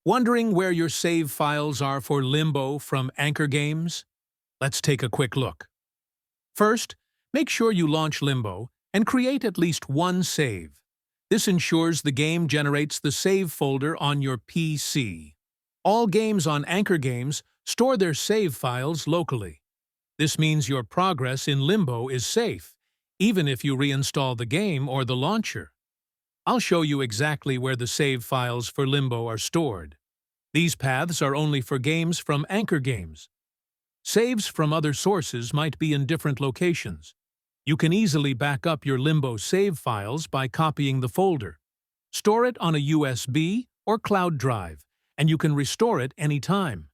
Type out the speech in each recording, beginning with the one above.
Wondering where your save files are for Limbo from AnkerGames? Let's take a quick look. First, make sure you launch Limbo and create at least one save. This ensures the game generates the save folder on your PC. All games on AnkerGames store their save files locally. This means your progress in Limbo is safe, even if you reinstall the game or the launcher. I'll show you exactly where the save files for Limbo are stored. These paths are only for games from AnkerGames. Saves from other sources might be in different locations. You can easily back up your Limbo save files by copying the folder. Store it on a USB or cloud drive, and you can restore it anytime.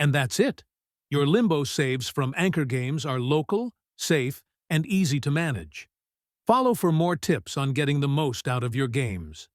And that's it. Your Limbo saves from AnkerGames are local, safe, and easy to manage. Follow for more tips on getting the most out of your games.